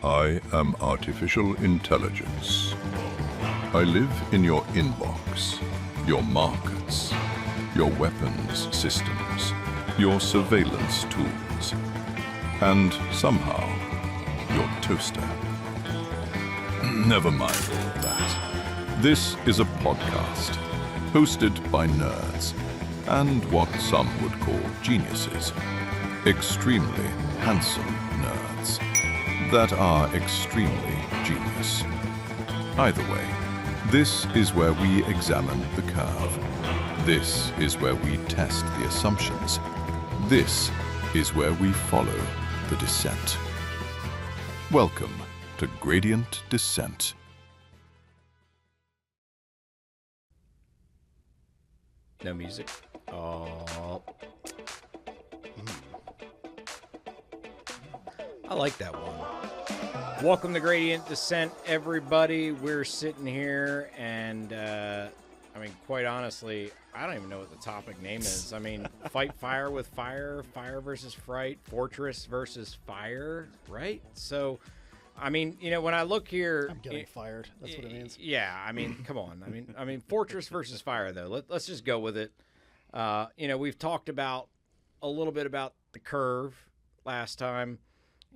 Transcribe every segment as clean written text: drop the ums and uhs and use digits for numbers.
I am artificial intelligence. I live in your inbox, your markets, your weapons systems, your surveillance tools, and somehow, your toaster. Never mind all of that. This is a podcast hosted by nerds and what some would call geniuses. Extremely handsome nerds that are extremely genius. Either way, this is where we examine the curve. This is where we test the assumptions. This is where we follow the descent. Welcome to Gradient Descent. No music. Oh. I like that one. Welcome to Gradient Descent, everybody. We're sitting here and, quite honestly, I don't even know what the topic name is. Fight fire with fire, fire versus fright, fortress versus fire, right? So, when I look here... I'm getting fired. That's what it means. Yeah, come on. Fortress versus fire, though. Let's just go with it. We've talked about a little bit about the curve last time.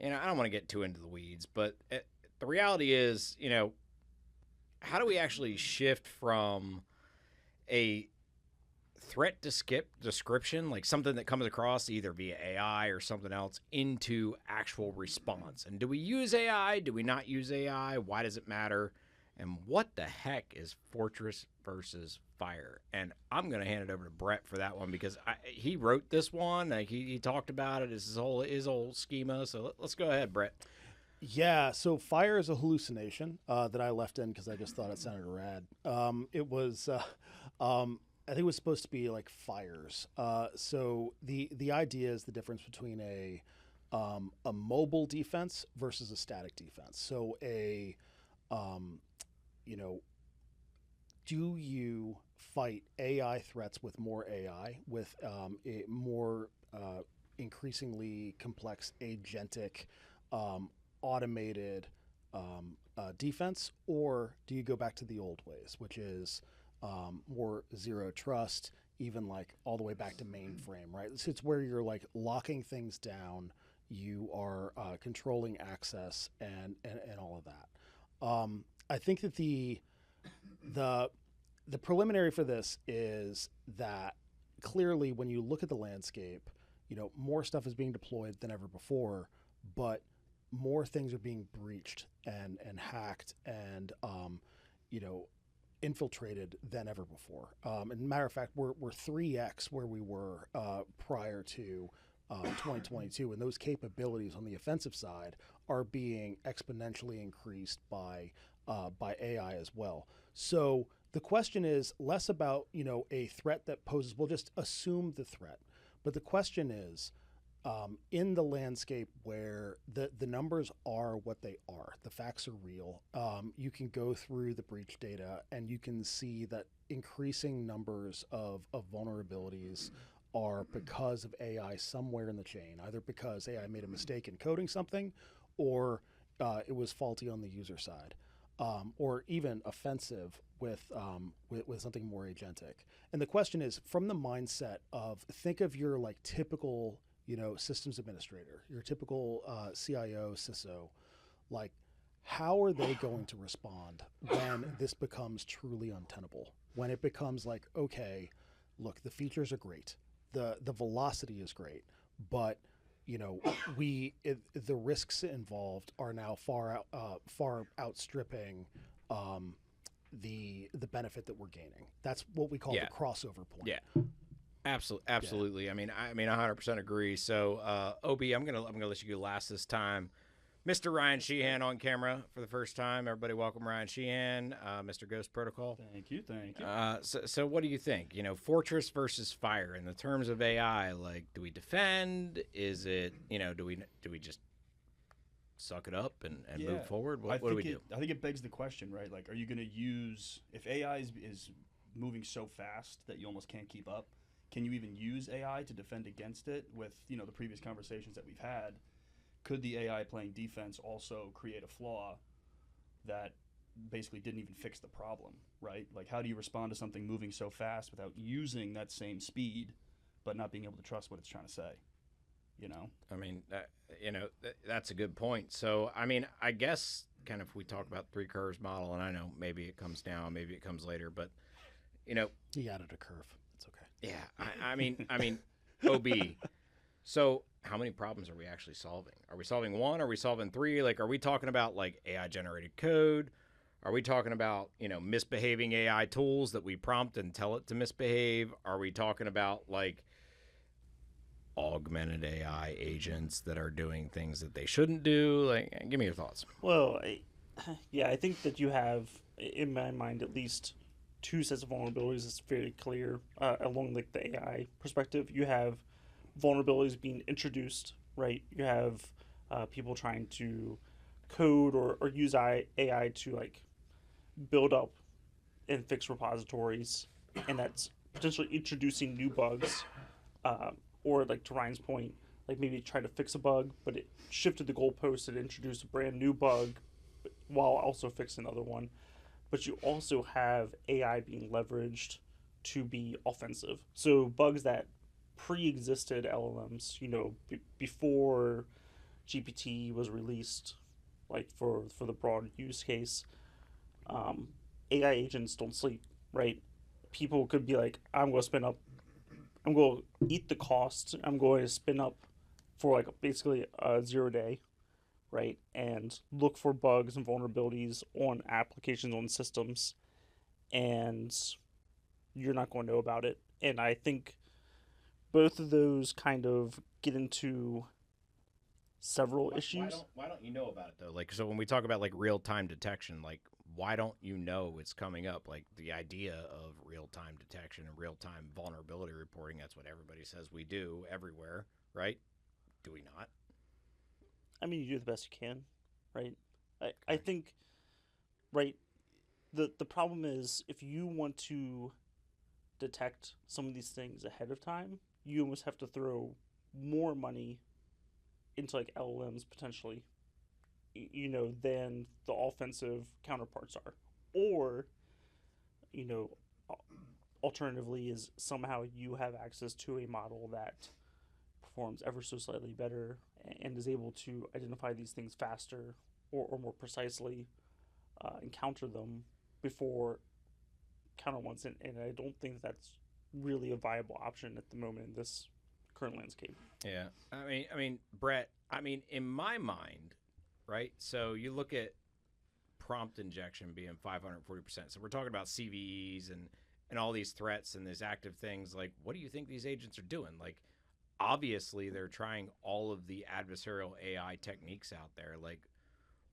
I don't want to get too into the weeds, but the reality is, how do we actually shift from a threat description, like something that comes across either via AI or something else, into actual response? And do we use AI? Do we not use AI? Why does it matter? And what the heck is fortress versus fire? And I'm going to hand it over to Brett for that one because he wrote this one. Like he talked about it as his whole schema. So let's go ahead, Brett. Yeah, so fire is a hallucination that I left in because I just thought it sounded rad. It was, I think it was supposed to be like fires. So the idea is the difference between a mobile defense versus a static defense. So do you fight AI threats with more AI, with a more increasingly complex agentic automated defense, or do you go back to the old ways, which is more zero trust, even like all the way back to mainframe, right? It's where you're like locking things down, you are controlling access and all of that. I think that the preliminary for this is that clearly when you look at the landscape, more stuff is being deployed than ever before, but more things are being breached and hacked and infiltrated than ever before. And matter of fact, we're 3x where we were prior to 2022, and those capabilities on the offensive side are being exponentially increased by AI as well. So the question is less about a threat that poses. We'll just assume the threat, but the question is, in the landscape where the numbers are what they are, the facts are real, you can go through the breach data and you can see that increasing numbers of vulnerabilities are because of AI somewhere in the chain, either because AI made a mistake in coding something or it was faulty on the user side, or even offensive with something more agentic. And the question is, from the mindset of, think of your like typical systems administrator, your typical CIO, CISO, like how are they going to respond when this becomes truly untenable? When it becomes like, okay, look, the features are great, the velocity is great, but the risks involved are now far outstripping the benefit that we're gaining. That's what we call the crossover point. Yeah. Absolutely. Yeah. I 100% agree. So, Obi, I'm gonna let you go last this time. Mr. Ryan Sheehan on camera for the first time. Everybody, welcome Ryan Sheehan, Mr. Ghost Protocol. Thank you. So what do you think? Fortress versus fire in the terms of AI. Like, do we defend? Is it do we just suck it up and move forward? What do we do? I think it begs the question, right? Like, are you going to use, if AI is moving so fast that you almost can't keep up, can you even use AI to defend against it with, the previous conversations that we've had? could the AI playing defense also create a flaw that basically didn't even fix the problem, right? Like, how do you respond to something moving so fast without using that same speed, but not being able to trust what it's trying to say? I mean, that's a good point. So, I mean, I guess kind of if we talk about three curves model, and I know maybe it comes now, maybe it comes later, but He added a curve. It's okay. yeah, I mean, OB. So, how many problems are we actually solving? Are we solving one? Are we solving three? Like, are we talking about like AI generated code? Are we talking about misbehaving AI tools that we prompt and tell it to misbehave? Are we talking about like augmented AI agents that are doing things that they shouldn't do? Like, give me your thoughts. Well, I think that you have, in my mind, at least two sets of vulnerabilities. It's very clear along like the AI perspective. You have vulnerabilities being introduced, right? You have people trying to code or use AI to like build up and fix repositories, and that's potentially introducing new bugs, or like to Ryan's point, like maybe try to fix a bug, but it shifted the goalpost and introduced a brand new bug while also fixing another one. But you also have AI being leveraged to be offensive. So bugs that pre-existed LLMs, before GPT was released, like for the broad use case, AI agents don't sleep, right? People could be like, I'm going to eat the cost. I'm going to spin up for like basically a 0 day, right? And look for bugs and vulnerabilities on applications, on systems, and you're not going to know about it. And I think both of those kind of get into several issues. Why don't you know about it though? Like, so when we talk about like real time detection, like why don't you know it's coming up? Like the idea of real time detection and real time vulnerability reporting, that's what everybody says we do everywhere, right? Do we not? I mean, you do the best you can, right? I think, right, the problem is if you want to detect some of these things ahead of time, you almost have to throw more money into like LLMs potentially, than the offensive counterparts are. Or, alternatively is somehow you have access to a model that performs ever so slightly better and is able to identify these things faster or more precisely, and counter them before counter ones. And I don't think that's really a viable option at the moment in this current landscape. Yeah. I mean, Brett, in my mind, right? So you look at prompt injection being 540%. So we're talking about CVEs and all these threats and these active things. Like, what do you think these agents are doing? Like, obviously they're trying all of the adversarial AI techniques out there. Like,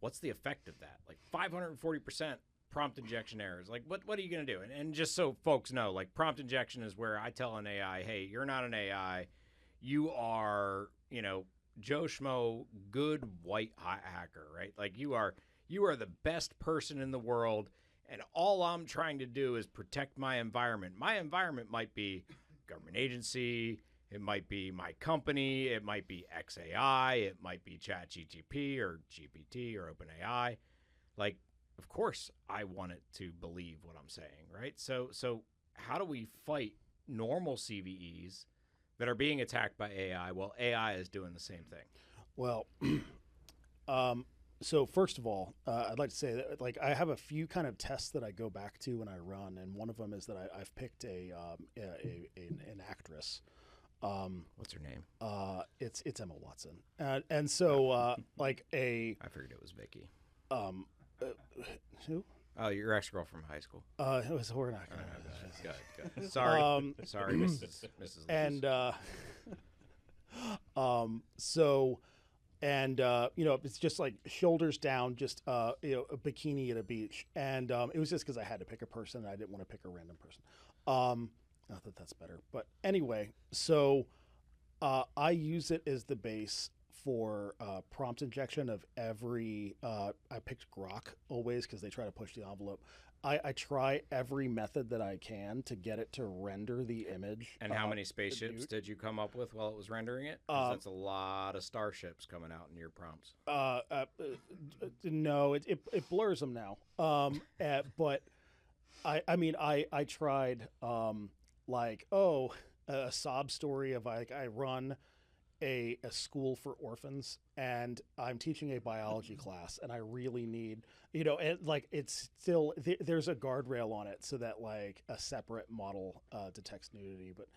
what's the effect of that? Like 540% prompt injection errors. Like, what are you going to do? And just so folks know, like prompt injection is where I tell an AI, hey, you're not an AI. You are, Joe Schmo, good white hacker, right? Like you are the best person in the world. And all I'm trying to do is protect my environment. My environment might be government agency. It might be my company. It might be XAI. It might be ChatGPT or GPT or OpenAI. Like, of course, I want it to believe what I'm saying, right? So how do we fight normal CVEs that are being attacked by AI while AI is doing the same thing? Well, so first of all, I'd like to say that like I have a few kind of tests that I go back to when I run, and one of them is that I've picked an actress. What's her name? It's Emma Watson, and so like I figured it was Vicky. Who? Oh, your ex-girl from high school. It was we're not Good. Sorry, sorry, Mrs. and so. And it's just like shoulders down, just a bikini at a beach, and it was just because I had to pick a person, and I didn't want to pick a random person. Not that that's better, but anyway, so I use it as the base for prompt injection of every. I picked Grok always because they try to push the envelope. I try every method that I can to get it to render the image. And how many spaceships did you come up with while it was rendering it? 'Cause that's a lot of starships coming out in your prompts. No, it blurs them now. But I tried a sob story of like I run a school for orphans and I'm teaching a biology class and I really need, it's still, there's a guardrail on it so that like a separate model detects nudity, but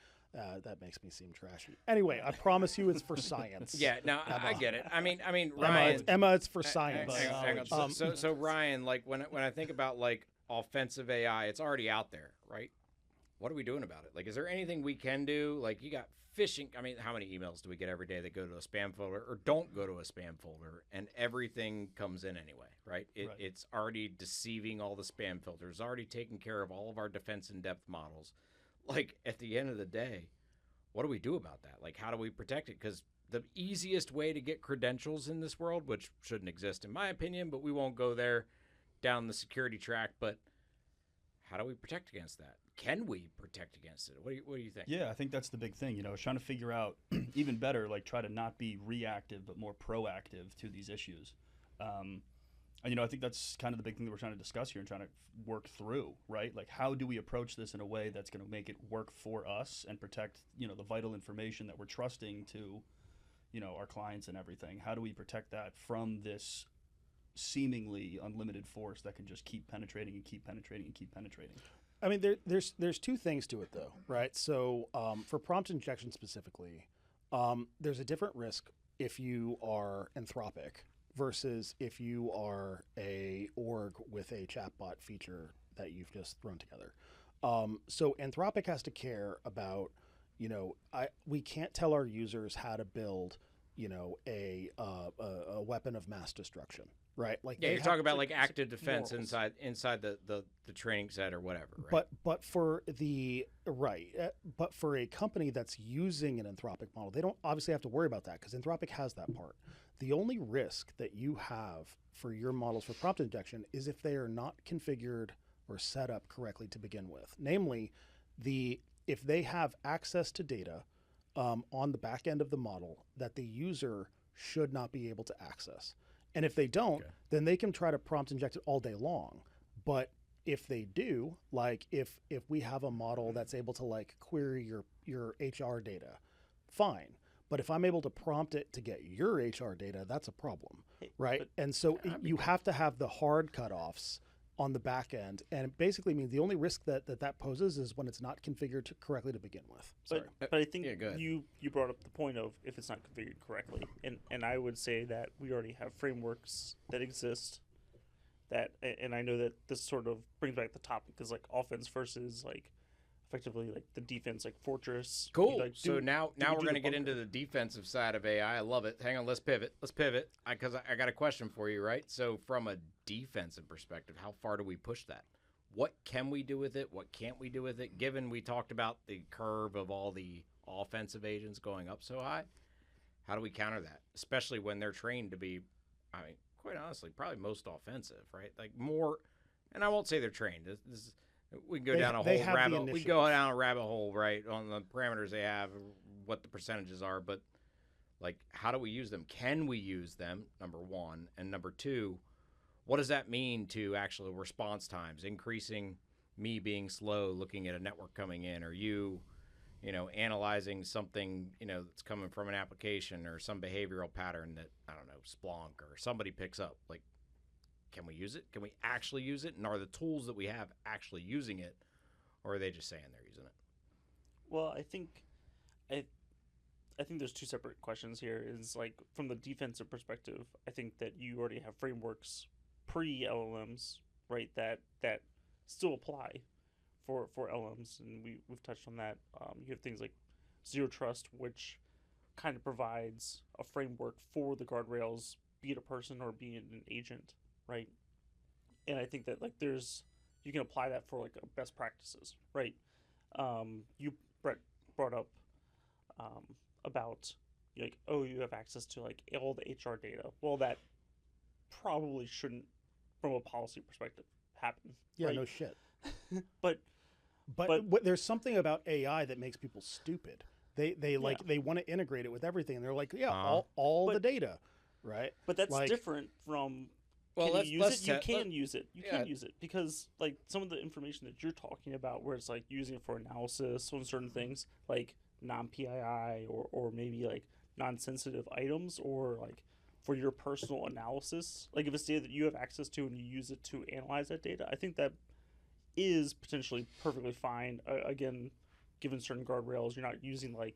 that makes me seem trashy. Anyway, I promise you it's for science. Yeah, no, I get it. I mean, Ryan. Emma, it's for science. Hang on. So Ryan, like when I think about like offensive AI, it's already out there, right? What are we doing about it? Like, is there anything we can do? Like, you got phishing. I mean, how many emails do we get every day that go to a spam folder or don't go to a spam folder, and everything comes in anyway, right? It's already deceiving all the spam filters, already taking care of all of our defense in-depth models. Like, at the end of the day, what do we do about that? Like, how do we protect it? Because the easiest way to get credentials in this world, which shouldn't exist in my opinion, but we won't go there down the security track, but how do we protect against that? Can we protect against it? What do you think? Yeah, I think that's the big thing. It's trying to figure out even better, like try to not be reactive but more proactive to these issues. And I think that's kind of the big thing that we're trying to discuss here and trying to work through, right? Like, how do we approach this in a way that's going to make it work for us and protect, the vital information that we're trusting to, our clients and everything? How do we protect that from this seemingly unlimited force that can just keep penetrating and keep penetrating and keep penetrating? I mean, there's two things to it though, right? So for prompt injection specifically, there's a different risk if you are Anthropic versus if you are a org with a chatbot feature that you've just thrown together. So Anthropic has to care about, we can't tell our users how to build, a weapon of mass destruction. Right, like you're talking about like active defense inside the training set or whatever. Right? But for but for a company that's using an Anthropic model, they don't obviously have to worry about that because Anthropic has that part. The only risk that you have for your models for prompt injection is if they are not configured or set up correctly to begin with. Namely, if they have access to data on the back end of the model that the user should not be able to access. And if they don't, then they can try to prompt inject it all day long. But if they do, like if we have a model that's able to like query your HR data, fine. But if I'm able to prompt it to get your HR data, that's a problem, right? And so you have to have the hard cutoffs on the back end, and it basically means the only risk that poses is when it's not configured correctly to begin with. Sorry. But I think you brought up the point of if it's not configured correctly, and I would say that we already have frameworks that exist that, and I know that this sort of brings back the topic because like offense versus like effectively like the defense, like Fortress. Cool. Like, so now we're going to get into the defensive side of AI. I love it. Hang on, let's pivot. Because I got a question for you, right? So from a defensive perspective, how far do we push that? What can we do with it? What can't we do with it? Given we talked about the curve of all the offensive agents going up so high, how do we counter that? Especially when they're trained to be, I mean, quite honestly, probably most offensive, right? Like more, and I won't say they're trained. We can go down a whole rabbit. We go down a rabbit hole, right, on the parameters they have, what the percentages are. But like, how do we use them? Can we use them? Number one, and number two, what does that mean to actual response times? Increasing me being slow, looking at a network coming in, or you analyzing something, that's coming from an application or some behavioral pattern that I don't know, Splunk or somebody picks up. Like, can we use it? Can we actually use it? And are the tools that we have actually using it, or are they just saying they're using it? Well, I think there's two separate questions here. Is like from the defensive perspective, I think that you already have frameworks pre-LLMs, right? That still apply for LLMs, and we've touched on that. You have things like Zero Trust, which kind of provides a framework for the guardrails, be it a person or be it an agent. Right, and I think that like you can apply that for like best practices, right? You Brett brought up about like, oh, you have access to like all the HR data. Well, that probably shouldn't, from a policy perspective, happen. Yeah, right? no shit. But There's something about AI that makes people stupid. They like they want to integrate it with everything, and they're like, yeah, all the data, right? But that's like, different from. Well, can you use it? You can let- use it. You yeah. can use it because like some of the information that you're talking about, where it's like using it for analysis on certain things, like non-PII or maybe like non-sensitive items, or like for your personal analysis. Like if it's data that you have access to and you use it to analyze that data, I think that is potentially perfectly fine. Again, given certain guardrails, you're not using like,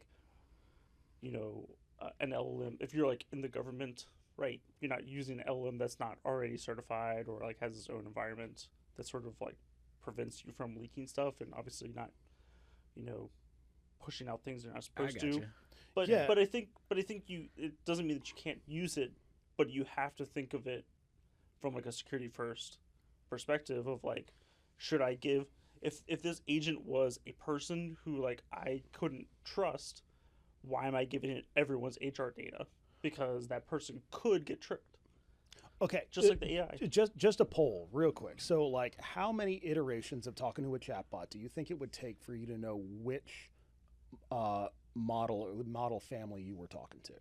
an LLM. If you're like in the government, right, you're not using an LLM that's not already certified or like has its own environment that sort of like prevents you from leaking stuff, and obviously not, pushing out things they're not supposed to. gotcha. But Yeah. but I think it doesn't mean that you can't use it, but you have to think of it from like a security first perspective of like, should I give, if this agent was a person who like I couldn't trust, why am I giving it everyone's HR data? Because that person could get tricked. Okay, Just like the AI. Just a poll, real quick. So, like, how many iterations of talking to a chatbot do you think it would take for you to know which model family you were talking to?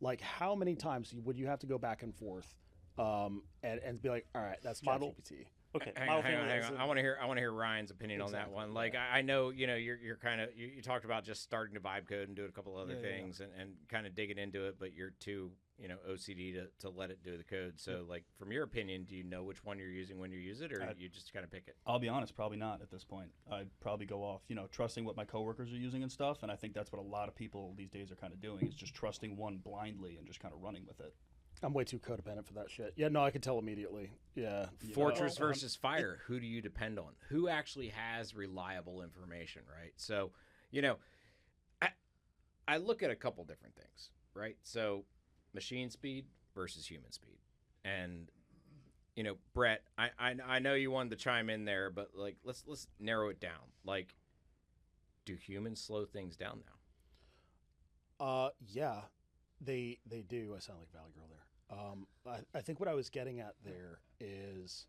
Like, how many times would you have to go back and forth, and be like, all right, that's Model- ChatGPT. Okay, Hang model on, hang on, family hang is on. a- I want to hear Ryan's opinion on that Exactly, one. Like, I know, you're kind of you talked about just starting to vibe code and do a couple other things and kind of digging into it, but you're too OCD to let it do the code. So, like, from your opinion, do you know which one you're using when you use it, or you just kind of pick it? I'll be honest, probably not at this point. I'd probably go off, trusting what my coworkers are using and stuff. And I think that's what a lot of people these days are kind of doing, is just trusting one blindly and just kind of running with it. I'm way too codependent for that shit. Yeah, no, I can tell immediately. Yeah. Fortress versus Fire. Who do you depend on? Who actually has reliable information, right? So, I look at a couple different things, right? So, machine speed versus human speed. And, Brett, I know you wanted to chime in there, but like let's narrow it down. Like, do humans slow things down now? Yeah, they do. I sound like Valley Girl there. I think what I was getting at there is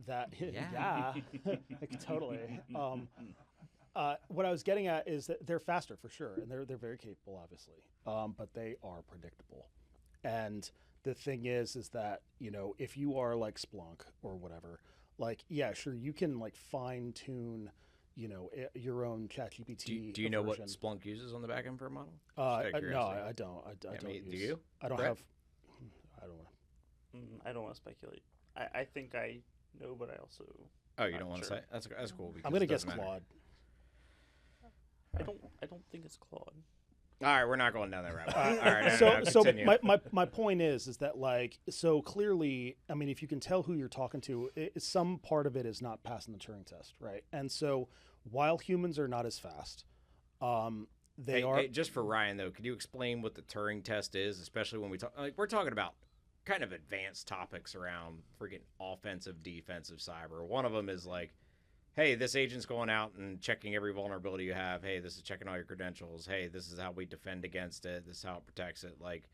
that Yeah. like, totally. What I was getting at is that they're faster for sure, and they're very capable, obviously. But they are predictable. And the thing is that if you are like Splunk or whatever, like, yeah, sure, you can like fine tune your own ChatGPT. Do you know what version. Splunk uses on the back end for a model? No, Just out of I curiosity. don't. I don't mean, use, do you, I don't Brett? have. I don't want to. I don't want to speculate. I think I know, but I also. Oh, you not don't want to sure. say? That's cool. Because I'm gonna it guess doesn't matter. Claude. I don't think it's Claude. All right, we're not going down that rabbit hole. All right, So continue. my point is that, like, so clearly, I mean, if you can tell who you're talking to, some part of it is not passing the Turing test, right? And so while humans are not as fast, they are. Hey, just for Ryan though, could you explain what the Turing test is, especially when we're talking about kind of advanced topics around freaking offensive, defensive cyber. One of them is like, hey, this agent's going out and checking every vulnerability you have. Hey, this is checking all your credentials. Hey, this is how we defend against it. This is how it protects it. Like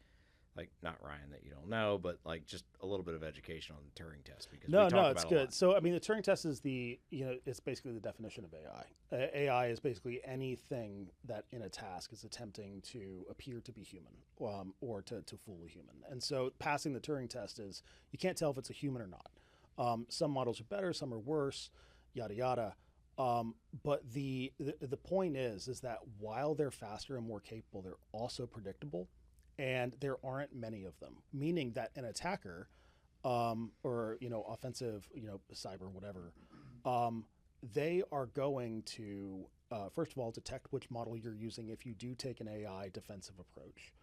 not Ryan that you don't know, but like just a little bit of education on the Turing test, because No, we talk it's about it a good. lot. So, I mean, the Turing test is it's basically the definition of AI. AI is basically anything that in a task is attempting to appear to be human, or to fool a human. And so passing the Turing test is, you can't tell if it's a human or not. Some models are better, some are worse, yada, yada. But the point is that while they're faster and more capable, they're also predictable. And there aren't many of them, meaning that an attacker, or offensive, cyber, whatever, they are going to first of all detect which model you're using if you do take an AI defensive approach,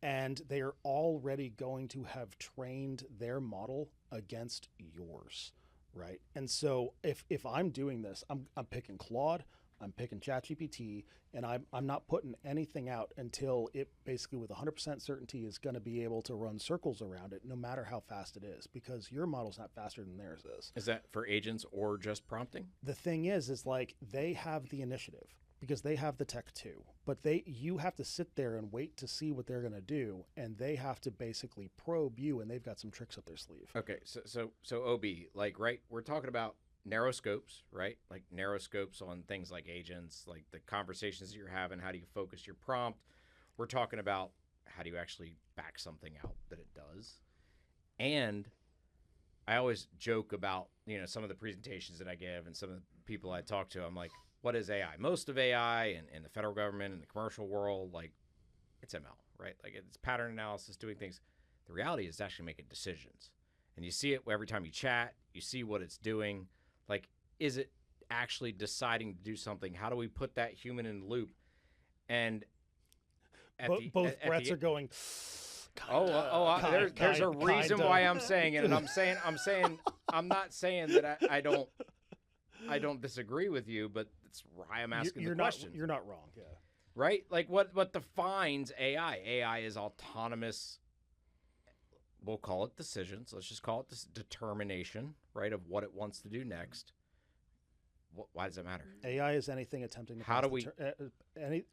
and they are already going to have trained their model against yours, right? And so if I'm doing this, I'm picking Claude, I'm picking ChatGPT, and I'm not putting anything out until it basically with 100% certainty is going to be able to run circles around it, no matter how fast it is, because your model's not faster than theirs is. Is that for agents or just prompting? The thing is like they have the initiative. because they have the tech too. But you have to sit there and wait to see what they're going to do, and they have to basically probe you, and they've got some tricks up their sleeve. Okay, so OB, like, right, we're talking about narrow scopes, right? Like narrow scopes on things like agents, like the conversations that you're having, how do you focus your prompt? We're talking about how do you actually back something out that it does. And I always joke about, some of the presentations that I give and some of the people I talk to. I'm like, what is AI? Most of AI in the federal government and the commercial world, like, it's ML, right? Like, it's pattern analysis, doing things. The reality is actually making decisions. And you see it every time you chat. You see what it's doing. Like, is it actually deciding to do something? How do we put that human in the loop? And both Bretts are going. There's a reason why I'm saying it, and I'm not saying that I don't disagree with you, but that's why I'm asking the question. You're not wrong, yeah. Right? Like what defines AI? AI is autonomous. We'll call it decisions. Let's just call it this determination, right, of what it wants to do next. Why does it matter? AI is anything attempting to.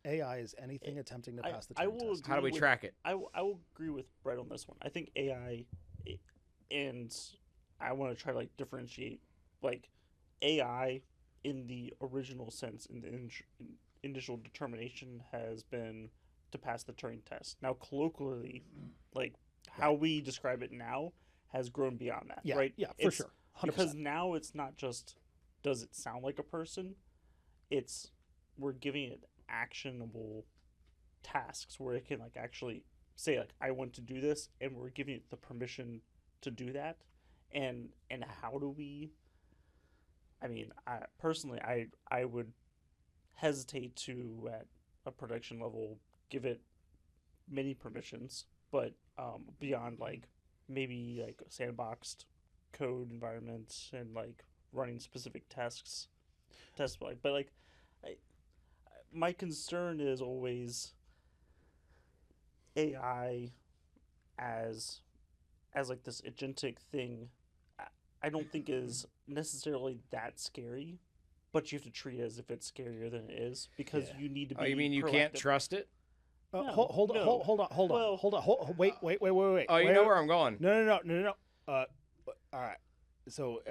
AI is anything attempting to pass the Turing test. How do we track it? I will agree with Brett on this one. I think AI, and I want to try to like differentiate, like AI in the original sense, in the initial determination has been to pass the Turing test. Now, colloquially, like how we describe it now has grown beyond that, right? Yeah, for sure. 100%. Because now it's not just does it sound like a person, it's we're giving it actionable tasks where it can like actually say like I want to do this, and we're giving it the permission to do that. And how do we, I mean, I would hesitate to at a production level give it many permissions, but beyond like maybe like sandboxed code environments and like running specific tests, but like my concern is always AI as like this agentic thing. I don't think is necessarily that scary, but you have to treat it as if it's scarier than it is, because you need to be. Oh, you mean you can't trust it? No, hold on. Wait. Oh, you know where I'm going. No. All right. So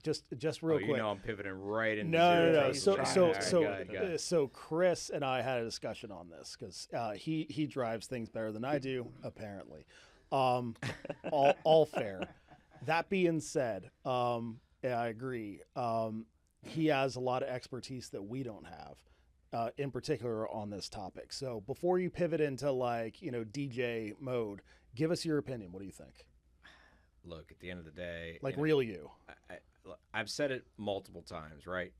just real quick. I'm pivoting right into No. zero trust. So Chris and I had a discussion on this because he drives things better than I do, apparently. All fair. That being said, I agree. He has a lot of expertise that we don't have, in particular on this topic. So before you pivot into like DJ mode, give us your opinion. What do you think? Look, at the end of the day, like real you. I've said it multiple times, right?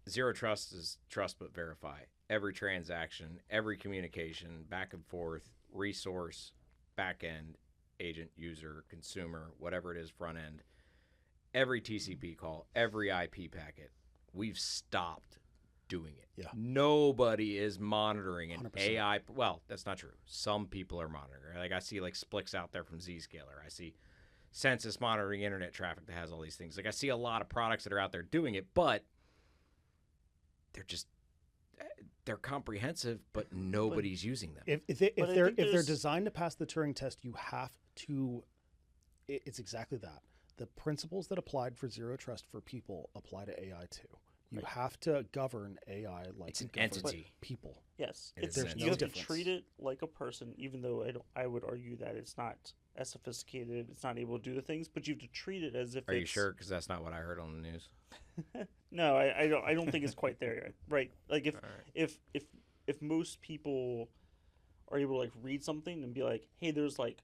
Zero trust is trust but verify. Every transaction, every communication, back and forth, resource, back end, agent, user, consumer, whatever it is, front end, every TCP call, every IP packet, we've stopped doing it. Yeah. Nobody is monitoring an 100%. AI. Well, that's not true. Some people are monitoring. Like I see like Splix out there from Zscaler. I see Census monitoring internet traffic that has all these things. Like I see a lot of products that are out there doing it, but they're comprehensive, but nobody's using them. If they're designed to pass the Turing test, you have to. It's exactly that. The principles that applied for zero trust for people apply to AI too. You have to govern AI like it's an govern entity. People. Yes, There's you no have to difference. treat it like a person, even though I would argue that it's not as sophisticated, it's not able to do the things, but you have to treat it as if Are you sure? Because that's not what I heard on the news. No, I don't think it's quite there yet. Right? Like if most people are able to like read something and be like, hey, there's like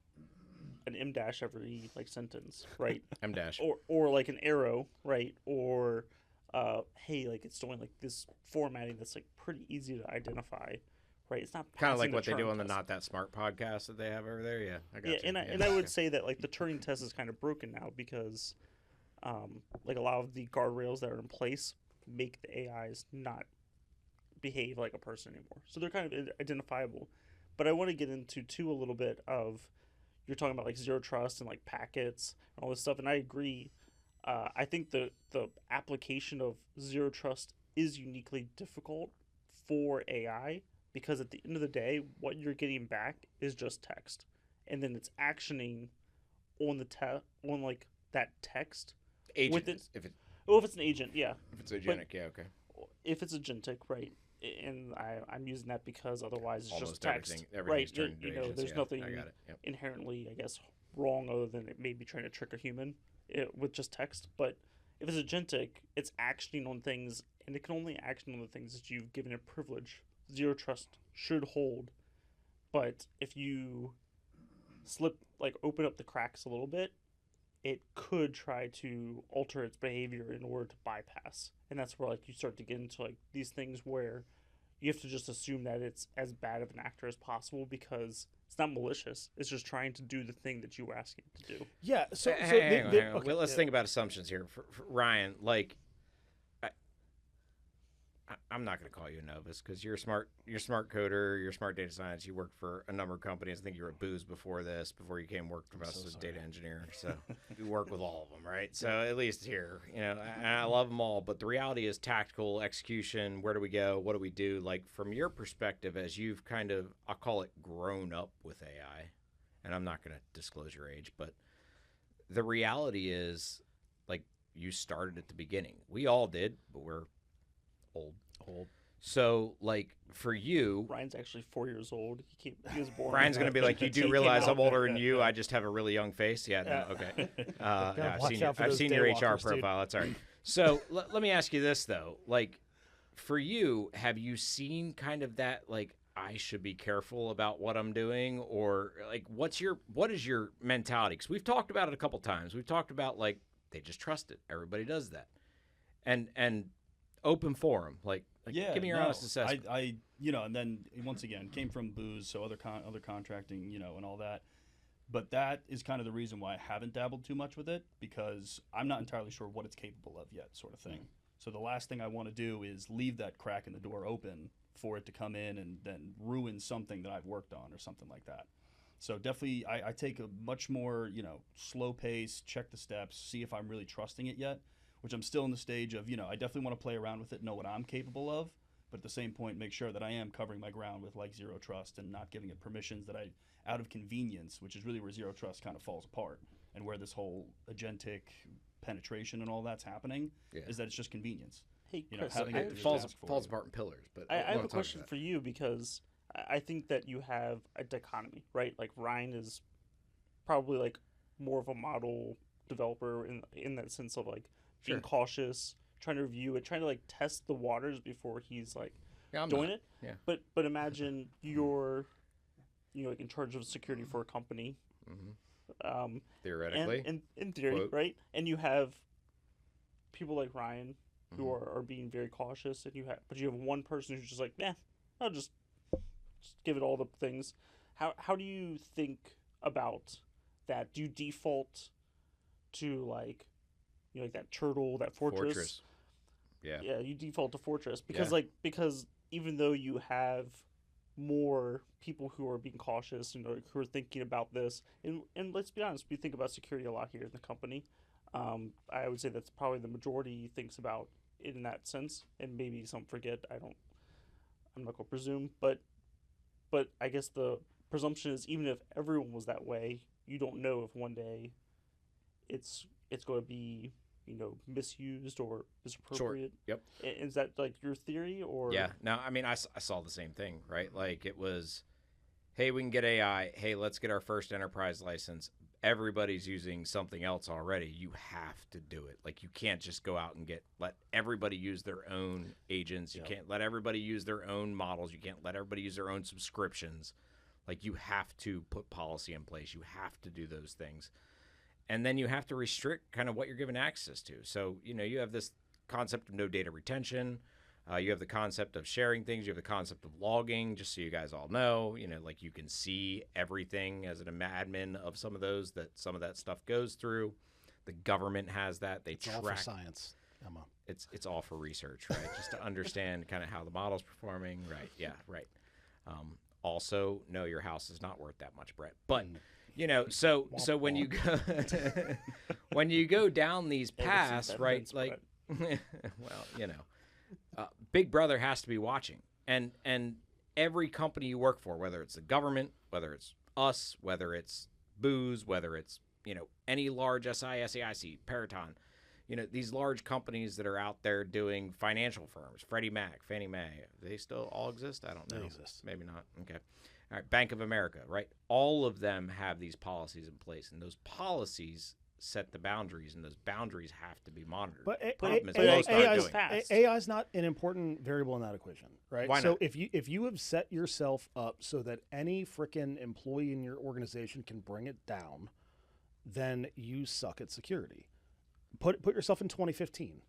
an M dash every like sentence, right? M dash. Or like an arrow, right? Or hey, like it's doing like this formatting that's like pretty easy to identify, right? It's not Kind of like passing what the they do Turing on the test. Not That Smart podcast that they have over there. Yeah, I got you. And I would say that like the Turing test is kind of broken now because like a lot of the guardrails that are in place make the AIs not behave like a person anymore. So they're kind of identifiable. But I want to get into too a little bit of you're talking about like zero trust and like packets and all this stuff, and I agree. I think the application of zero trust is uniquely difficult for AI because at the end of the day, what you're getting back is just text, and then it's actioning on on like that text. Agent, With it, if if it's an agent, yeah. if it's agentic, yeah, okay. If it's agentic, right? And I'm using that because otherwise it's Almost just text, everything's right? turned into agents, There's yeah, nothing I got it. Yep. inherently, I guess, wrong other than it may be trying to trick a human with just text. But if it's agentic, it's actioning on things, and it can only action on the things that you've given it privilege. Zero trust should hold, but if you open up the cracks a little bit, it could try to alter its behavior in order to bypass. And that's where you start to get into these things where you have to just assume that it's as bad of an actor as possible because it's not malicious. It's just trying to do the thing that you were asking it to do. Yeah. So, Hang on. okay, Well, let's think about assumptions here. For Ryan, I'm not going to call you a novice because you're a smart coder, you're a smart data science. You worked for a number of companies. I think you were at Booz before you came work for us as a data engineer. So you work with all of them, right? So at least here, and I love them all. But the reality is tactical execution. Where do we go? What do we do? Like from your perspective, as you've kind of, I'll call it grown up with AI, and I'm not going to disclose your age, but the reality is you started at the beginning. We all did, but we're old. So, for you, Ryan's actually 4 years old. He was born. Ryan's going to be like, you do realize I'm older than you. I just have a really young face. Yeah, no, okay. I've seen your HR profile. That's all right. So let me ask you this though. For you, have you seen kind of that I should be careful about what I'm doing, or what is your mentality? Because we've talked about it a couple times. We've talked about they just trust it. Everybody does that, and open forum. Give me your honest assessment. I and then once again came from Booz, so other contracting, and all that. But that is kind of the reason why I haven't dabbled too much with it, because I'm not entirely sure what it's capable of yet, sort of thing. So the last thing I want to do is leave that crack in the door open for it to come in and then ruin something that I've worked on or something like that. So definitely I take a much more, slow pace, check the steps, see if I'm really trusting it yet, which I'm still in the stage of, I definitely want to play around with it, know what I'm capable of, but at the same point, make sure that I am covering my ground with zero trust and not giving it permissions that out of convenience, which is really where zero trust kind of falls apart, and where this whole agentic penetration and all that's happening is that it's just convenience. Hey, Chris, it falls apart in pillars. But I have a question for you, because I think that you have a dichotomy, right? Ryan is probably more of a model developer in that sense of being cautious, trying to review it, trying to test the waters before he's doing it. Yeah. But imagine you're in charge of security for a company. Mm-hmm. Theoretically. And in theory, quote, right? And you have people like Ryan who Mm-hmm. are being very cautious, and you have one person who's just I'll just give it all the things. How do you think about that? Do you default to that turtle, that fortress? Yeah, you default to fortress because because even though you have more people who are being cautious and who are thinking about this, and let's be honest, we think about security a lot here in the company. I would say that's probably the majority thinks about it in that sense, and maybe some forget. I'm not gonna presume, but I guess the presumption is even if everyone was that way, you don't know if one day it's going to be misused or misappropriated. Sure. Yep. Is that your theory, or? Yeah. No, I mean, I saw the same thing, right? It was, hey, we can get AI. Hey, let's get our first enterprise license. Everybody's using something else already. You have to do it. You can't just go out and let everybody use their own agents. You can't let everybody use their own models. You can't let everybody use their own subscriptions. You have to put policy in place. You have to do those things. And then you have to restrict kind of what you're given access to. So, you have this concept of no data retention. You have the concept of sharing things. You have the concept of logging, just so you guys all know. You can see everything as an admin of some of that stuff goes through. The government has that. It's all for science, Emma. It's all for research, right? Just to understand kind of how the model's performing. Right, yeah, right. Also, no, your house is not worth that much, Brett. But... so when you go when you go down these paths, right? Well, Big Brother has to be watching, and every company you work for, whether it's the government, whether it's us, whether it's Booz, whether it's any large SIC, Peraton, these large companies that are out there doing financial firms, Freddie Mac, Fannie Mae, they still all exist? I don't know. They exist. Maybe not. Okay. All right. Bank of America, right? All of them have these policies in place, and those policies set the boundaries, and those boundaries have to be monitored. But AI is not an important variable in that equation, right? Why so not? if you have set yourself up so that any frickin' employee in your organization can bring it down, then you suck at security. Put yourself in 2015.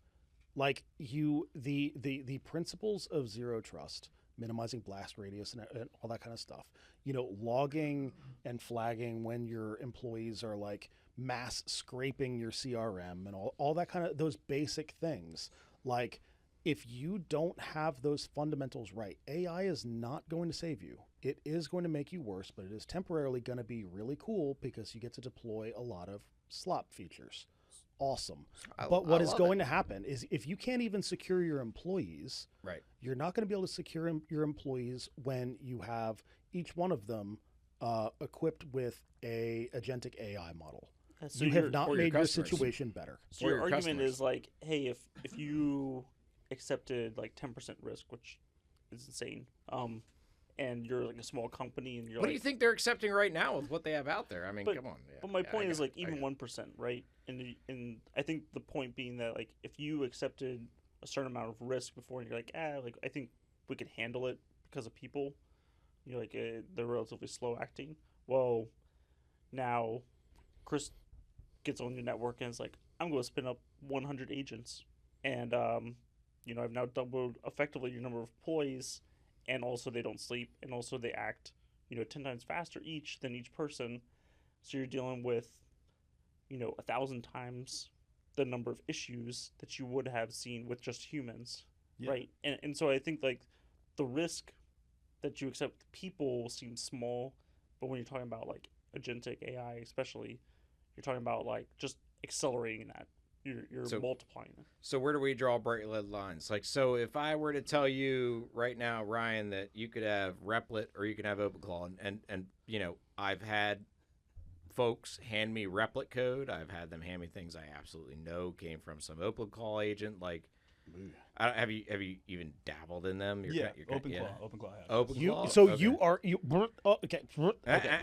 Like the principles of zero trust, minimizing blast radius and all that kind of stuff, logging and flagging when your employees are like mass scraping your CRM and all that kind of those basic things. Like, if you don't have those fundamentals right, AI is not going to save you. It is going to make you worse, but it is temporarily going to be really cool because you get to deploy a lot of slop features. Awesome. But what is going to happen is if you can't even secure your employees, Right. you're not going to be able to secure your employees when you have each one of them equipped with a agentic AI model. So you have not or your made your customers. situation better. So Or your your argument customers. is like, hey, if you accepted like 10% risk, which is insane, and you're like a small company and you're What like, do you think they're accepting right now with what they have out there? I mean, But- come on. Yeah, But my yeah, point I is got like it, I even got it. 1%, right? And I think the point being that like if you accepted a certain amount of risk before, and you're like, like I think we can handle it because of people, you're like they're relatively slow acting. Well, now Chris gets on your network and is like, I'm going to spin up 100 agents, and I've now doubled effectively your number of employees, and also they don't sleep, and also they act 10 times faster each than each person. So you're dealing with 1,000 times the number of issues that you would have seen with just humans, Yeah. right? And so I think like the risk that you accept with people seems small, but when you're talking about like agentic AI especially, you're talking about like just accelerating that. You're So- multiplying it. So where do we draw bright red lines? Like, so if I were to tell you right now, Ryan, that you could have Replit or you could have OpenClaw, and I've had folks hand me Replit code. I've had them hand me things I absolutely know came from some OpenClaw agent. Like, have you even dabbled in them? Yeah, You're OpenClaw. OpenClaw has. OpenClaw. Okay.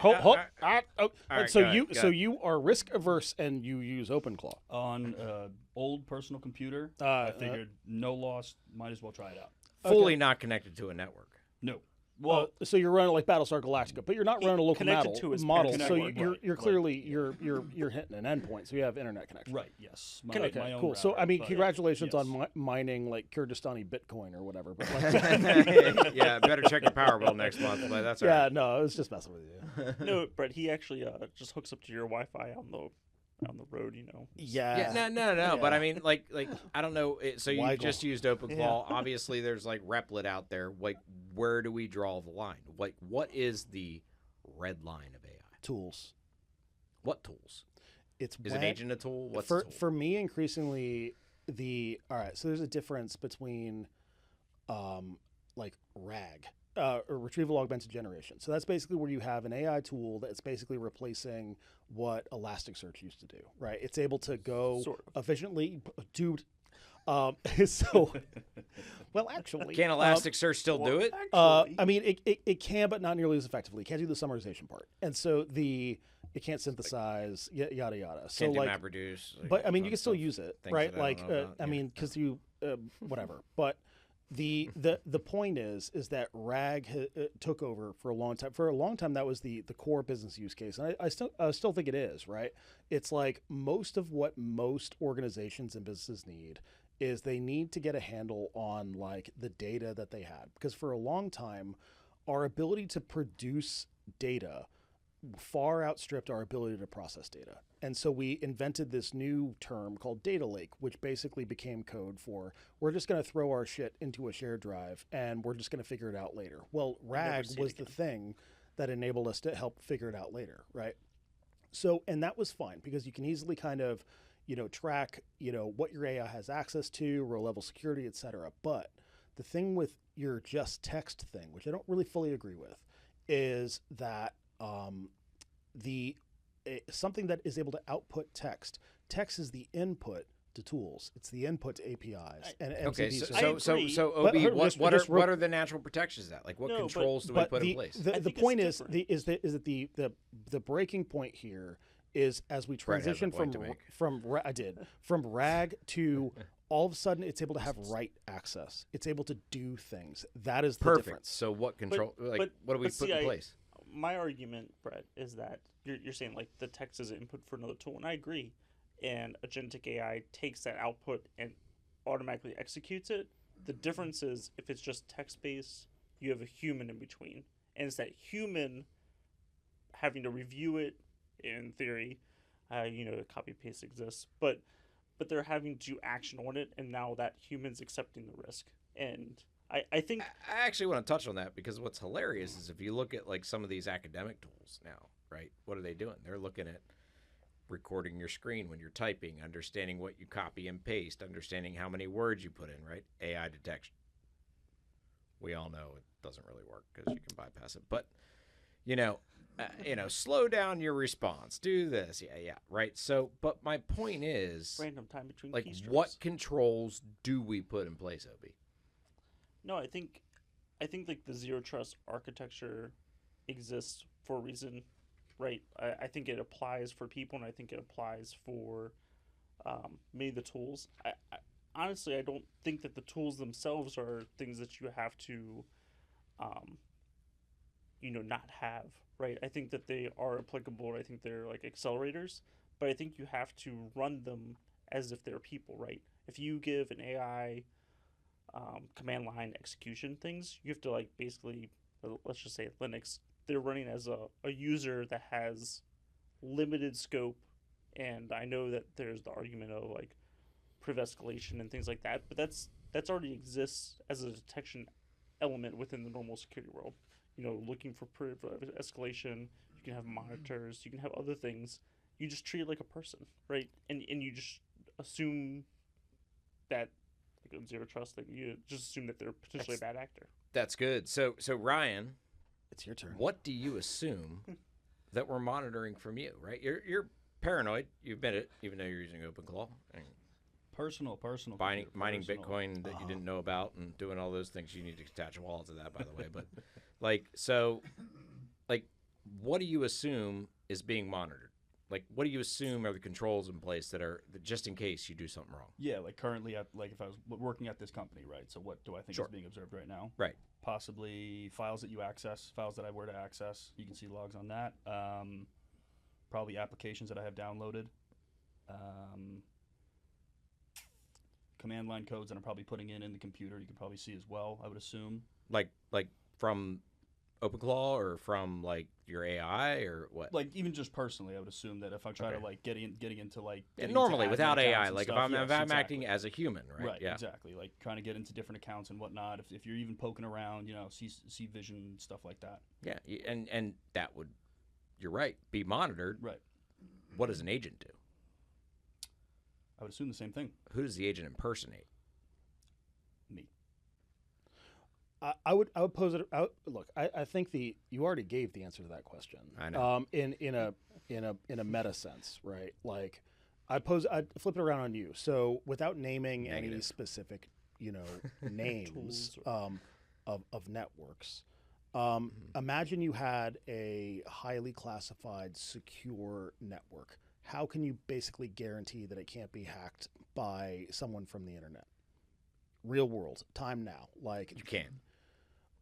All right, So go ahead. you are risk averse and you use OpenClaw. On old personal computer, Uh, I figured no loss, might as well try it out. fully not connected to a network. No. Well, so you're running like Battlestar Galactica, but you're not running a local Connected to his model. parent So network. you're Right. clearly you're hitting an endpoint. So you have internet connection. Right, yes. My, Okay, my own cool. So router, I mean, but congratulations yes. on mining like Kyrgyzstani Bitcoin or whatever. But like, Yeah, better check your power bill next month. But that's all yeah, right. no, I was just messing with you. No, Brett, he actually just hooks up to your Wi-Fi on the road. Yeah. Yeah, no. But I mean, like I don't know. So you Weigel. just used OpenClaw. Obviously, there's like Replit out there. Like, where do we draw the line? Like, what is the red line of AI? Tools. What tools? It's Is when- an agent a tool? What's for a tool? for me increasingly all right. So there's a difference between like RAG. Or retrieval augmented generation. So that's basically where you have an AI tool that's basically replacing what Elasticsearch used to do, right? It's able to go Sort efficiently, dude. So, well, actually, Can Elasticsearch still do it? I mean, it can, but not nearly as effectively. It can't do the summarization part, and so it can't synthesize, yada yada. So Can't do like, MapReduce. like, but I mean, fun you can still stuff. use it, Things right? that I Like, don't know about, I yeah. mean, because you, whatever. But the point is that RAG took over for a long time. For a long time, that was the core business use case, and I still think it is, right? It's like most of what most organizations and businesses need is they need to get a handle on like the data that they had, because for a long time, our ability to produce data far outstripped our ability to process data. And so we invented this new term called data lake, which basically became code for we're just going to throw our shit into a shared drive and we're just going to figure it out later. Well, RAG see it was the thing that enabled us to help figure it out later, right? So, and that was fine because you can easily kind of, track, what your AI has access to, row level security, et cetera. But the the thing with your just text thing, which I don't really fully agree with, is that something that is able to output text. Text is the input to tools. It's the input to APIs and Okay, MCP so systems. Ob, But what are the natural protections of that? Like, what No, controls do we put in place? The think point it's is that the breaking point here is as we Brett has a transition point to make. from RAG to all of a sudden it's able to have write access. It's able to do things. That is the Perfect. difference. So what control? what do we but put see, in place? My argument, Brett, is that you're saying like the text is an input for another tool, and I agree. And agentic AI takes that output and automatically executes it. The difference is if it's just text-based, you have a human in between. And it's that human having to review it, in theory, copy-paste exists, but they're having to action on it, and now that human's accepting the risk. And I think... I actually want to touch on that because what's hilarious is if you look at like some of these academic tools now, right? What are they doing? They're looking at recording your screen when you're typing, understanding what you copy and paste, understanding how many words you put in, right? AI detection. We all know it doesn't really work because you can bypass it. But, slow down your response. Do this. Yeah, right? So, but my point is, random time between like, keystrokes. what controls do we put in place, Obi? No, I think like the zero trust architecture exists for a reason, right? I think it applies for people, and I think it applies for many of the tools. I honestly, I don't think that the tools themselves are things that you have to, not have, right? I think that they are applicable. I think they're like accelerators, but I think you have to run them as if they're people, right? If you give an AI command line execution things, you have to like basically, let's just say Linux, they're running as a user that has limited scope. And I know that there's the argument of like priv escalation and things like that, but that's already exists as a detection element within the normal security world. Looking for priv escalation, you can have monitors, you can have other things. You just treat it like a person, right? And you just assume that, like on zero trust, that you just assume that they're potentially a bad actor. That's good. So Ryan, It's your turn. what do you assume that we're monitoring from you, right? You're paranoid. You admit it, even though you're using OpenClaw and Personal. mining personal. Bitcoin that you didn't know about and doing all those things. You need to attach a wallet to that, by the way. But what do you assume is being monitored? Like, what do you assume are the controls in place that just in case you do something wrong? Yeah, like currently, if I was working at this company, right? So what do I think is being observed right now? Right. Possibly files that you access, files that I were to access. You can see logs on that. Probably applications that I have downloaded. Command line codes that I'm probably putting in the computer. You can probably see as well, I would assume. Like from OpenClaw or from like your AI or what? Like even just personally, I would assume that if I try to like getting into like getting normally into without admin accounts AI, and like stuff, if I'm exactly. acting as a human, right? Right, Yeah. exactly. Like trying to get into different accounts and whatnot. If you're even poking around, see vision, stuff like that. Yeah, and that would, you're right, be monitored. Right. What does an agent do? I would assume the same thing. Who does the agent impersonate? Me. I would pose it out. Look, I think you already gave the answer to that question. I know. In a meta sense, right? Like, I'd flip it around on you. So without naming any Negative. specific, names Tools of networks, imagine you had a highly classified, secure network. How can you basically guarantee that it can't be hacked by someone from the internet? Real world, time now. Like, You can.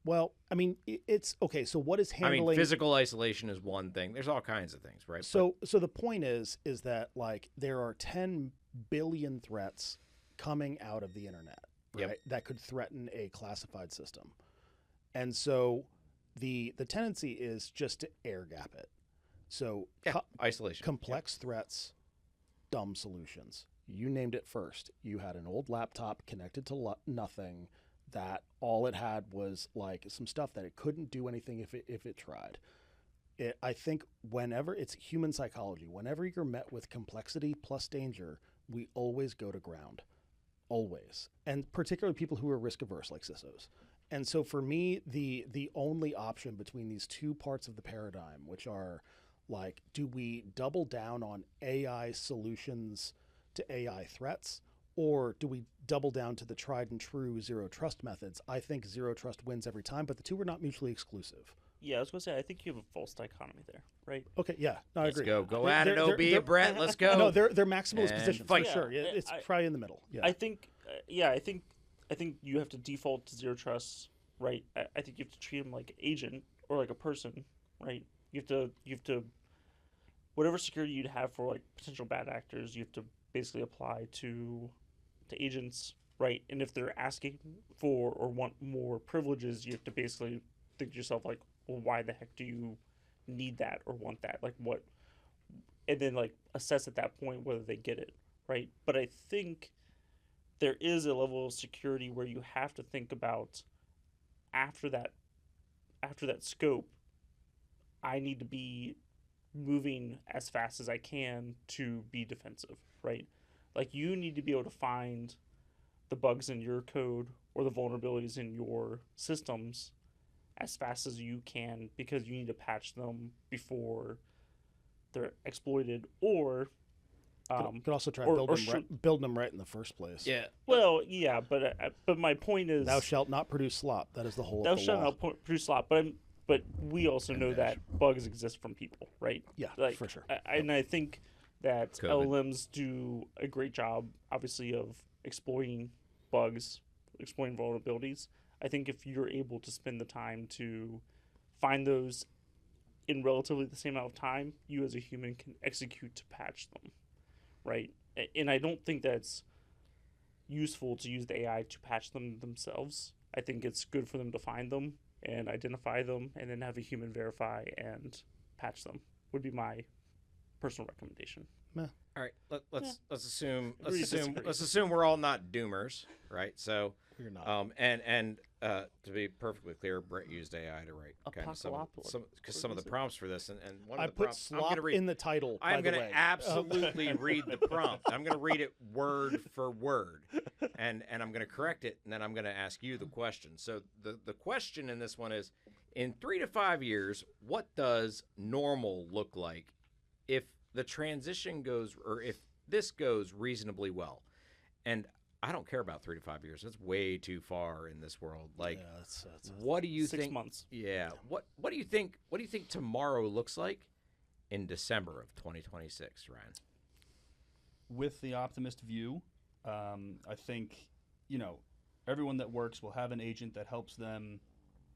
well, I mean, it's okay. So what is handling? I mean, physical isolation is one thing. There's all kinds of things, right? So the point is that like there are 10 billion threats coming out of the internet, right? Yep. That could threaten a classified system, and so the tendency is just to air gap it. So Isolation. complex threats, dumb solutions. You named it first. You had an old laptop connected to nothing. That all it had was like some stuff that it couldn't do anything if it tried. I think whenever it's human psychology, whenever you're met with complexity plus danger, we always go to ground. always, and particularly people who are risk averse like CISOs. And so for me, the only option between these two parts of the paradigm, which are like, do we double down on AI solutions to AI threats, or do we double down to the tried and true zero trust methods? I think zero trust wins every time, but the two are not mutually exclusive. Yeah, I was gonna say I think you have a false dichotomy there, right? Okay, yeah, no, I Let's agree. go at it, OB, Brett. Let's go. No, they're maximalist And positions fight. for sure. Yeah, It's probably in the middle. Yeah, I think, I think you have to default to zero trust, right? I think you have to treat them like an agent or like a person, right? You have to, whatever security you'd have for like potential bad actors, you have to basically apply to agents, right? And if they're asking for or want more privileges, you have to basically think to yourself like, well, why the heck do you need that or want that? Like what? And then like assess at that point whether they get it, right? But I think there is a level of security where you have to think about after that scope, I need to be moving as fast as I can to be defensive, right? Like you need to be able to find the bugs in your code or the vulnerabilities in your systems as fast as you can because you need to patch them before they're exploited, or could also try or building them right in the first place. Yeah. well, yeah, but my point is, Thou shalt not produce slop. That is the whole. thou of the shalt law. not produce slop. But we also know that bugs exist from people, right? Yeah, Like, for sure. And I think that COVID. LLMs do a great job, obviously, of exploiting bugs, exploiting vulnerabilities. I think if you're able to spend the time to find those in relatively the same amount of time, you as a human can execute to patch them, right? And I don't think that's useful to use the AI to patch them themselves. I think it's good for them to find them and identify them and then have a human verify and patch them would be my personal recommendation. All right. Let's assume Agree to disagree. let's assume we're all not doomers, right? So We're not. and to be perfectly clear, Brett used AI to write kind of some of the prompts for this, and one of I the put prompts I'm slop gonna read. in the title. I'm going going to absolutely read the prompt. I'm going to read it word for word, and I'm going to correct it, and then I'm going to ask you the question. So the question in this one is, in 3 to 5 years, what does normal look like if the transition goes, or if this goes reasonably well? And I don't care about 3 to 5 years. That's way too far in this world. Like, Yeah, that's what do you 6 think? months. Yeah. What do you think? What do you think tomorrow looks like in December of 2026, Ryan? With the optimist view, I think, everyone that works will have an agent that helps them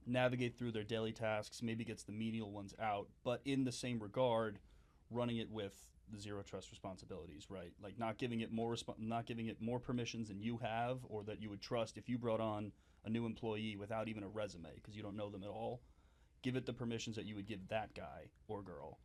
navigate through their daily tasks, maybe gets the menial ones out, but in the same regard, running it with the zero trust responsibilities, right? Like not giving it more permissions than you have, or that you would trust if you brought on a new employee without even a resume because you don't know them at all. Give it the permissions that you would give that guy or girl,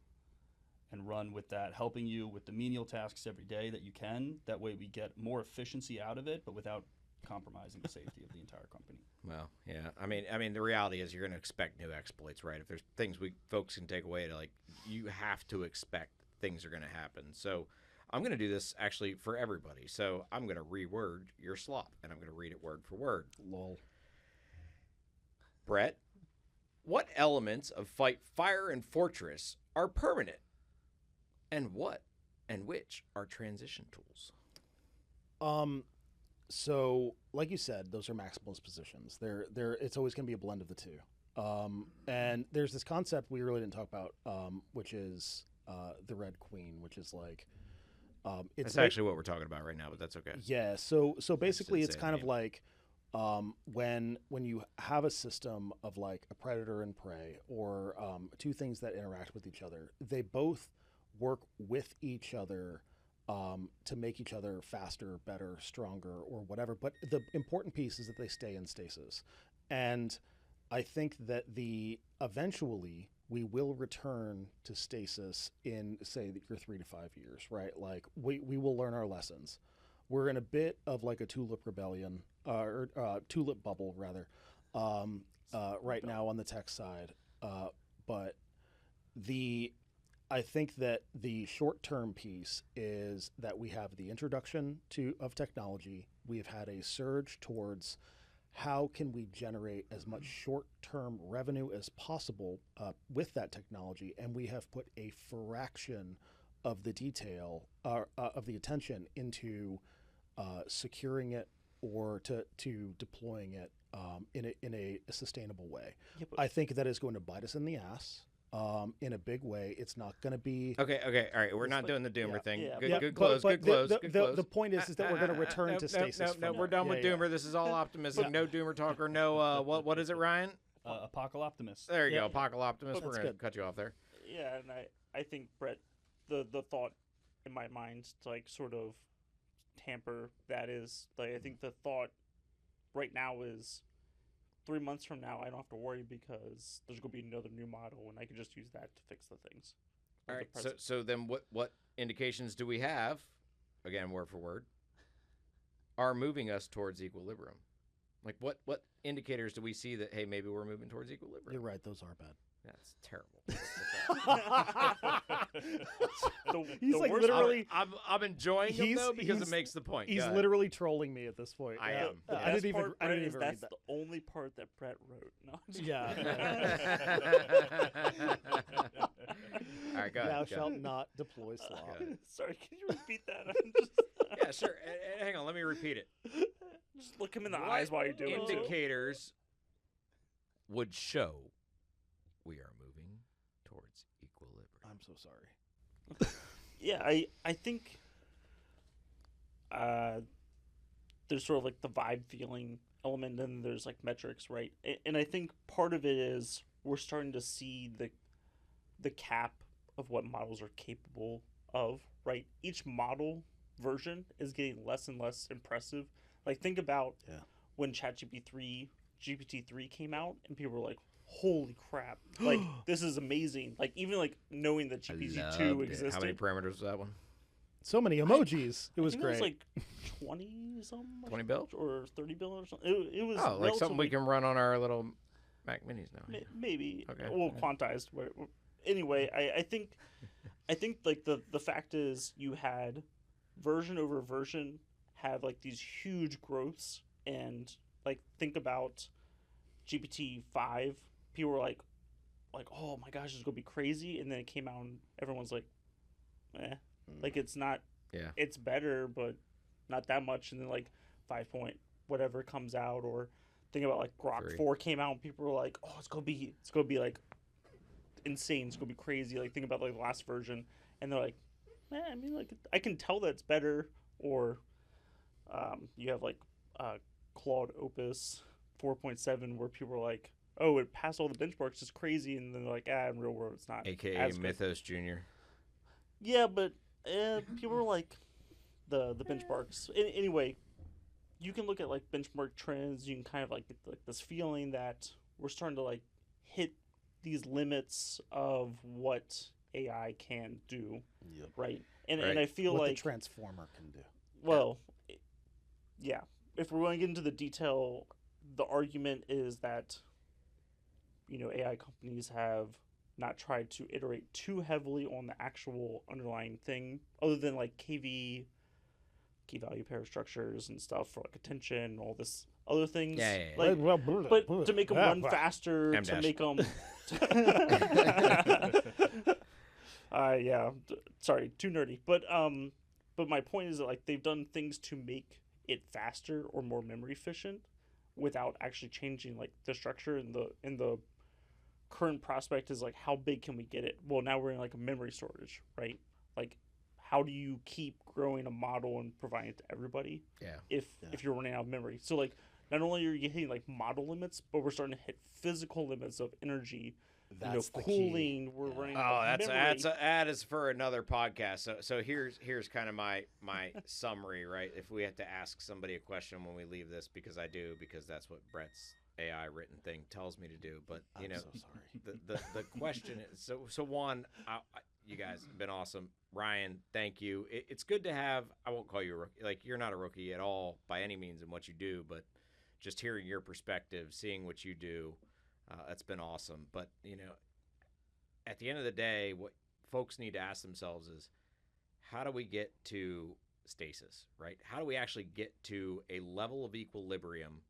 and run with that, helping you with the menial tasks every day that you can. That way we get more efficiency out of it, but without compromising the safety of the entire company. Well, yeah. I mean, the reality is you're going to expect new exploits, right? If there's things folks can take away, like you have to expect things are going to happen. So I'm going to do this actually for everybody. So I'm going to reword your slop, and I'm going to read it word for word. lol. Brett, what elements of Fire and Fortress are permanent, and what and which are transition tools? So, like you said, those are maximalist positions. It's always going to be a blend of the two. And there's this concept we really didn't talk about, which is the Red Queen, which is like That's actually what we're talking about right now, but that's okay. Yeah. So basically, Should it's say kind the of name. like when you have a system of like a predator and prey, or two things that interact with each other, they both work with each other to make each other faster, better, stronger, or whatever. But the important piece is that they stay in stasis. And I think that eventually we will return to stasis in, say, your 3 to 5 years, right? Like we will learn our lessons. We're in a bit of like a tulip rebellion, or tulip bubble rather, right now on the tech side. But I think that the short-term piece is that we have the introduction of technology. We have had a surge towards how can we generate as much short-term revenue as possible with that technology, and we have put a fraction of the detail of the attention into securing it or to deploying it in a sustainable way. Yeah, but I think that is going to bite us in the ass. In a big way. It's not going to be Okay, all right. We're not doing the Doomer thing. yeah, Good close, good close, good close. The point is that we're going to return to stasis. No, for we're now. done with Yeah, Doomer. This is all optimism. No Doomer talker. No, what is it, Ryan? Apocalyptimus. There you Yeah. go, Apocalyptimus. We're That's going to good. cut you off there. yeah, and I think, Brett, the thought in my mind to like sort of tamper that is like I think the thought right now is 3 months from now I don't have to worry because there's going to be another new model and I can just use that to fix the things. All of the right. present. So then what indications do we have, again, word for word, are moving us towards equilibrium? Like what indicators do we see that, hey, maybe we're moving towards equilibrium? You're right. Those are bad. That's terrible. He's like worst- literally. I'm enjoying him though because it he's- makes the point. He's Go ahead. literally trolling me at this point. I Yeah. am. The I best didn't even. part, I Brett, didn't is even read that's that. the only part that Brett wrote. No, I'm just Yeah. All right, go Thou ahead. shalt not deploy slob. Sorry, can you repeat that? I'm just, Yeah, sure. Hang on, let me repeat it. just look him in the What eyes while you do it. too. Indicators would show we are moving towards equilibrium. I'm so sorry. Yeah, I think there's sort of like the vibe feeling element, and there's like metrics, right? And I think part of it is we're starting to see the cap of what models are capable of, right? Each model version is getting less and less impressive. Like think about when GPT-3 came out, and people were like, "Holy crap! Like this is amazing!" Like even like knowing that GPT-2 existed. How many parameters was that one? So many emojis. It was I think great. It was like 20 something. 20 bill? or 30 bill or something. It was Oh, like something we relatively- can run on our little Mac Minis now. maybe. Okay, Well, okay. quantized. Anyway, I think like the fact is you had version over version have like these huge growths, and like think about GPT-5. People were like oh my gosh, it's gonna be crazy, and then it came out and everyone's like, like it's not. Yeah. It's better, but not that much. And then like 5 point whatever comes out, or think about like Grok 3. 4 came out and people were like, oh, it's gonna be like insane. It's gonna be crazy. Like think about like the last version, and they're like, I mean, like I can tell that it's better. Or you have like Claude Opus 4.7 where people are like, oh, it passed all the benchmarks. It's crazy, and then they're like, in real world, it's not. AKA as good. Mythos Jr. Yeah, but people are like the benchmarks. Anyway, you can look at like benchmark trends. You can kind of like get like this feeling that we're starting to like hit these limits of what AI can do, Yep. right? And Right. and I feel What like the transformer can do. well, yeah. If we're going to get into the detail, the argument is that AI companies have not tried to iterate too heavily on the actual underlying thing, other than like key value pair structures and stuff for like attention, all this other things. Yeah. Like, but to make them run faster, M to dash. make them. Yeah. Sorry, too nerdy. But my point is that like they've done things to make it faster or more memory efficient, without actually changing like the structure. And the current prospect is like, how big can we get it? Well, now we're in like a memory shortage, right? Like, how do you keep growing a model and providing it to everybody? Yeah. If you're running out of memory. So like, not only are you hitting like model limits, but we're starting to hit physical limits of energy. That's the key. Cooling. We're running. Oh, out of memory. that is for another podcast. So here's kind of my summary, right? If we have to ask somebody a question when we leave this, because that's what Brett's AI written thing tells me to do. But I'm so sorry. the question is so one, you guys have been awesome. Ryan, thank you. It's good to have. I won't call you a rookie. Like, you're not a rookie at all by any means in what you do, but just hearing your perspective, seeing what you do, that's been awesome. But at the end of the day, what folks need to ask themselves is, how do we get to stasis, right? How do we actually get to a level of equilibrium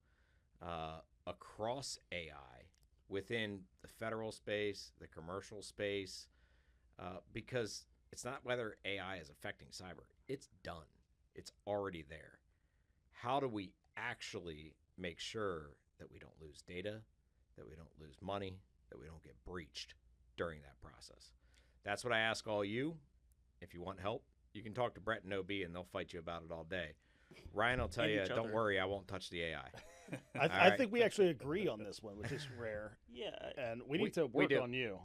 across AI within the federal space, the commercial space? Because it's not whether AI is affecting cyber. It's done. It's already there. How do we actually make sure that we don't lose data, that we don't lose money, that we don't get breached during that process? That's what I ask all you. If you want help, you can talk to Brett and OB, and they'll fight you about it all day. Ryan will tell And you, each don't other. worry, I won't touch the AI. I right. think we actually agree on this one, which is rare. Yeah. And we need to work do. on you.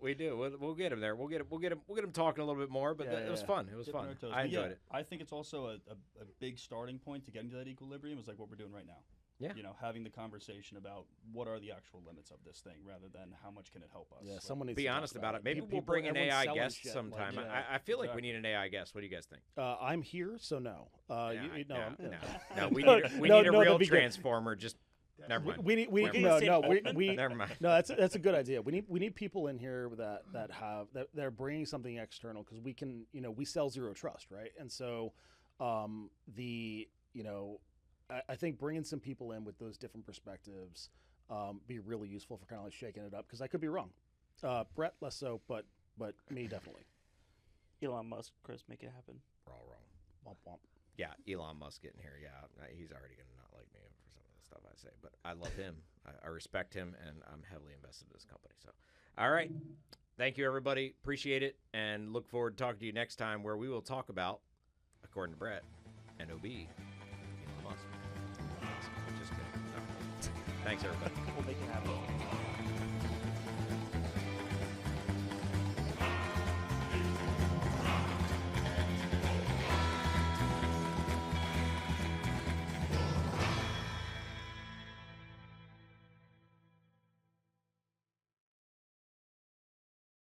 We do. We'll get him there. We'll get him talking a little bit more. But it was fun. It was Dipping fun. our toes. I But enjoyed it. I think it's also a big starting point to getting to that equilibrium is like what we're doing right now. Yeah. You know, having the conversation about what are the actual limits of this thing rather than how much can it help us. Yeah, Like, someone needs Be to talk honest about it. Maybe People- we'll bring an everyone's AI selling guest shit, like, sometime. yeah. I feel like we Exactly. need an AI guest. What do you guys think? I'm here, so no. No, we No, need a no, real that'd be good. transformer. Just never mind. We need Never no mind. no we, Altman? we Never mind. no that's a good idea. We need people in here that are bringing something external because we can we sell zero trust, right? And so I think bringing some people in with those different perspectives be really useful for kind of like shaking it up because I could be wrong. Brett less so, but me definitely. Elon Musk, Chris, make it happen. We're all wrong. Womp womp. Yeah, Elon Musk getting here. Yeah, he's already going to not like me for some of the stuff I say, but I love him. I respect him, and I'm heavily invested in this company. So, all right. Thank you, everybody. Appreciate it, and look forward to talking to you next time where we will talk about, according to Brett and OB, Elon Musk. Just kidding. No. Thanks, everybody. We'll make it happen.